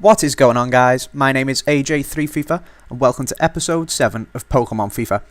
What is going on, guys? My name is AJ3FIFA and welcome to episode 7 of Pokemon FIFA.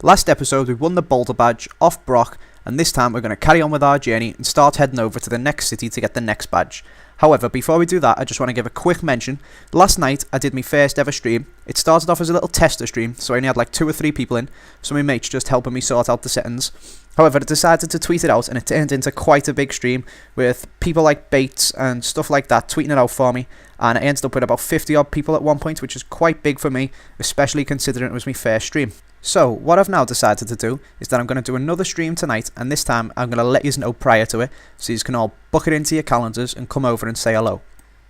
Last episode we won the Boulder badge off Brock, and this time we're going to carry on with our journey and start heading over to the next city to get the next badge. However, before we do that, I just want to give a quick mention. Last night I did my first ever stream. It started off as a little tester stream, so I only had like 2 or 3 people in, so my mates just helping me sort out the settings. However, I decided to tweet it out and it turned into quite a big stream with people like Bates and stuff like that tweeting it out for me, and I ended up with about 50 odd people at one point, which is quite big for me, especially considering it was my first stream. So what I've now decided to do is that I'm going to do another stream tonight, and this time I'm going to let you know prior to it so you can all book it into your calendars and come over and say hello.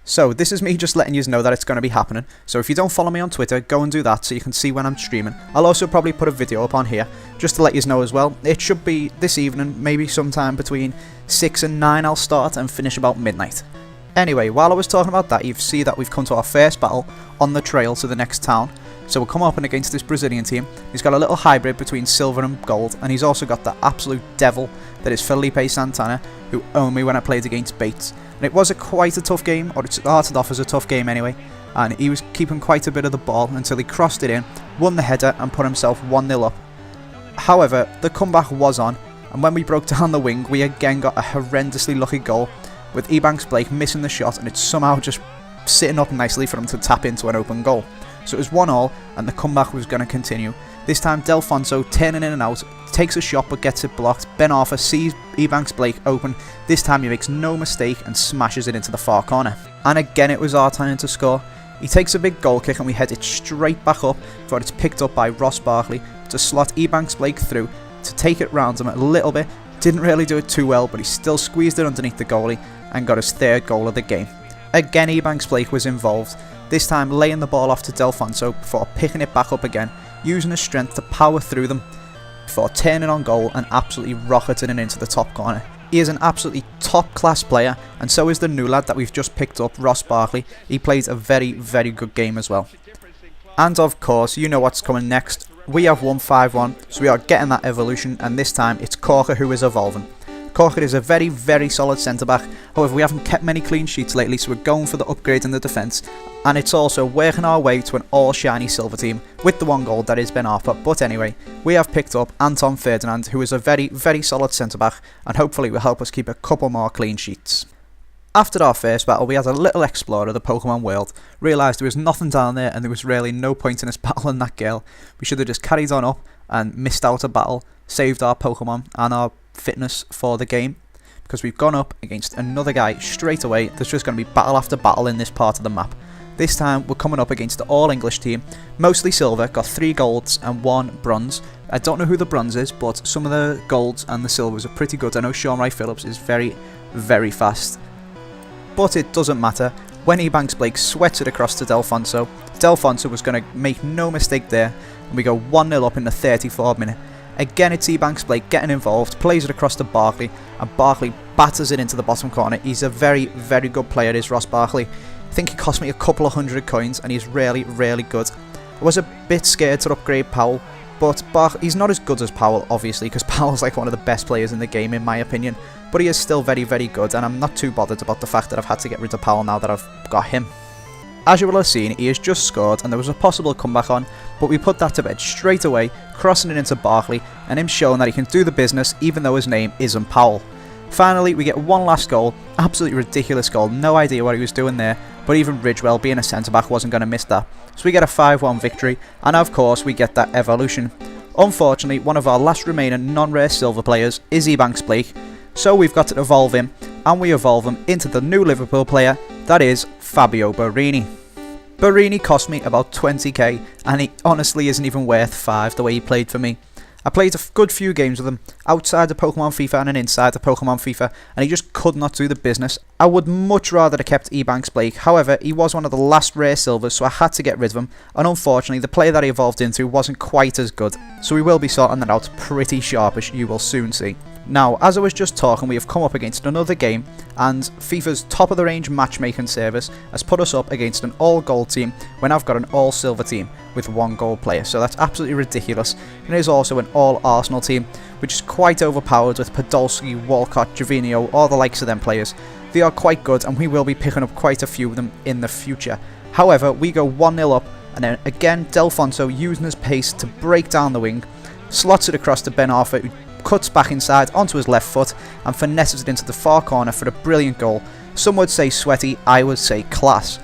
So this is me just letting you know that it's going to be happening, so if you don't follow me on Twitter, go and do that so you can see when I'm streaming. I'll also probably put a video up on here just to let you know as well. It should be this evening, maybe sometime between 6 and 9 I'll start and finish about midnight. Anyway, while I was talking about that, you see that we've come to our first battle on the trail to the next town. So we'll come up and against this Brazilian team. He's got a little hybrid between silver and gold, and he's also got the absolute devil that is Felipe Santana, who owned me when I played against Bates. And it was quite a tough game, or it started off as a tough game anyway, and he was keeping quite a bit of the ball until he crossed it in, won the header and put himself 1-0 up. However, the comeback was on, and when we broke down the wing, we again got a horrendously lucky goal, with Ebanks Blake missing the shot, and it's somehow just sitting up nicely for him to tap into an open goal. So it was 1-1 and the comeback was going to continue. This time Delfonso turning in and out, takes a shot but gets it blocked. Ben Arthur sees Ebanks Blake open. This time he makes no mistake and smashes it into the far corner. And again it was our time to score. He takes a big goal kick and we head it straight back up before it's picked up by Ross Barkley to slot Ebanks Blake through to take it round him a little bit. Didn't really do it too well, but he still squeezed it underneath the goalie and got his 3rd goal of the game. Again Ebanks Blake was involved, this time laying the ball off to Delfonso before picking it back up again, using his strength to power through them before turning on goal and absolutely rocketing it into the top corner. He is an absolutely top class player, and so is the new lad that we've just picked up, Ross Barkley. He plays a very good game as well. And of course, you know what's coming next. We have won 5-1, so we are getting that evolution, and this time it's Corker who is evolving. Corker is a very solid centre-back, however we haven't kept many clean sheets lately, so we're going for the upgrade in the defence, and it's also working our way to an all-shiny silver team, with the 1 goal that is Ben Arthur. But anyway, we have picked up Anton Ferdinand, who is a very solid centre-back, and hopefully will help us keep a couple more clean sheets. After our first battle, we had a little explore of the Pokemon world, realised there was nothing down there and there was really no point in us battling that girl. We should have just carried on up and missed out a battle, saved our Pokemon and our fitness for the game, because we've gone up against another guy straight away. There's just going to be battle after battle in this part of the map. This time we're coming up against the all English team, mostly silver, got 3 golds and 1 bronze. I don't know who the bronze is, but some of the golds and the silvers are pretty good. I know Sean Wright Phillips is very fast, but it doesn't matter. When Ebanks Blake sweats it across to Delfonso, Delfonso was going to make no mistake there, and we go 1-0 up in the 34th minute. Again it's Ebanks Blake getting involved, plays it across to Barkley, and Barkley batters it into the bottom corner. He's a very good player, is Ross Barkley. I think he cost me a couple of 100 coins, and he's really good. I was a bit scared to upgrade Powell, but he's not as good as Powell, obviously, because Powell's like one of the best players in the game in my opinion, but he is still very good, and I'm not too bothered about the fact that I've had to get rid of Powell now that I've got him. As you will have seen, he has just scored and there was a possible comeback on, but we put that to bed straight away, crossing it into Barkley and him showing that he can do the business even though his name isn't Powell. Finally we get one last goal, absolutely ridiculous goal, no idea what he was doing there, but even Ridgewell being a centre back wasn't going to miss that. So we get a 5-1 victory, and of course we get that evolution. Unfortunately, one of our last remaining non-rare silver players is Ebanks Blake, so we've got to evolve him, and we evolve him into the new Liverpool player, that is Fabio Borini. Borini cost me about 20k, and he honestly isn't even worth 5 the way he played for me. I played a good few games with him, outside of Pokemon FIFA and inside of Pokemon FIFA, and he just could not do the business. I would much rather have kept Ebanks Blake, however he was one of the last rare silvers, so I had to get rid of him, and unfortunately the player that he evolved into wasn't quite as good, so we will be sorting that out pretty sharp, as you will soon see. Now, as I was just talking, we have come up against another game, and FIFA's top of the range matchmaking service has put us up against an all gold team when I've got an all silver team with 1 gold player, so that's absolutely ridiculous. And it is also an all Arsenal team, which is quite overpowered with Podolski, Walcott, Jovino, all the likes of them players. They are quite good and we will be picking up quite a few of them in the future. However, we go 1-0 up, and then again Delfonso using his pace to break down the wing, slots it across to Ben Arthur, who cuts back inside onto his left foot and finesses it into the far corner for a brilliant goal. Some would say sweaty, I would say class.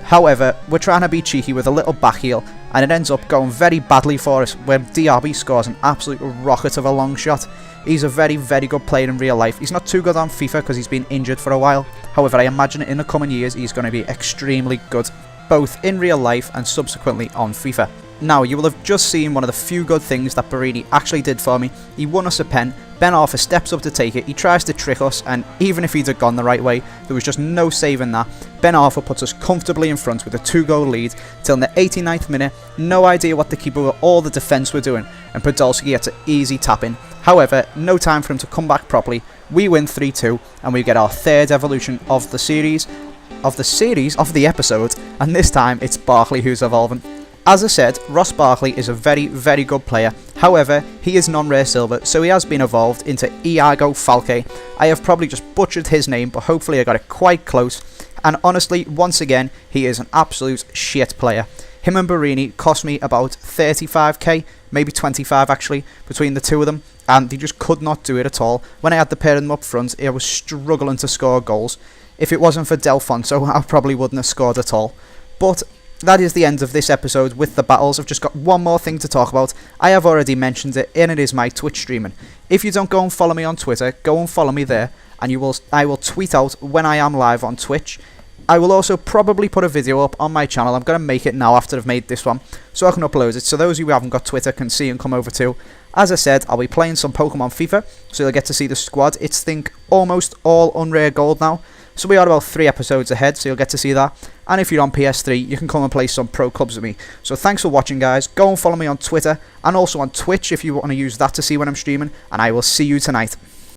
However, we're trying to be cheeky with a little back heel, and it ends up going very badly for us where Diaby scores an absolute rocket of a long shot. He's a very, very good player in real life. He's not too good on FIFA because he's been injured for a while. However, I imagine in the coming years he's going to be extremely good, both in real life and subsequently on FIFA. Now, you will have just seen one of the few good things that Barini actually did for me. He won us a pen, Ben Arthur steps up to take it, he tries to trick us, and even if he'd have gone the right way, there was just no saving that. Ben Arthur puts us comfortably in front with a 2-goal lead till in the 89th minute. No idea what the keeper or the defence were doing, and Podolski gets an easy tap in. However, no time for him to come back properly. We win 3-2, and we get our third evolution of the episode, and this time it's Barkley who's evolving. As I said, Ross Barkley is a very, very good player. However, he is non-rare silver, so he has been evolved into Iago Falque. I have probably just butchered his name, but hopefully I got it quite close. And honestly, once again, he is an absolute shit player. Him and Barini cost me about 35k, maybe 25 actually, between the two of them, and they just could not do it at all. When I had the pair of them up front, I was struggling to score goals. If it wasn't for Delfonso, I probably wouldn't have scored at all. But that is the end of this episode with the battles. I've just got one more thing to talk about. I have already mentioned it, and it is my Twitch streaming. If you don't go and follow me on Twitter, go and follow me there, and I will tweet out when I am live on Twitch. I will also probably put a video up on my channel. I'm going to make it now after I've made this one, so I can upload it, so those of you who haven't got Twitter can see and come over too. As I said, I'll be playing some Pokemon FIFA, so you'll get to see the squad. It's, think, almost all unrare gold now. So we are about 3 episodes ahead, so you'll get to see that. And if you're on PS3, you can come and play some pro clubs with me. So thanks for watching, guys. Go and follow me on Twitter and also on Twitch if you want to use that to see when I'm streaming. And I will see you tonight.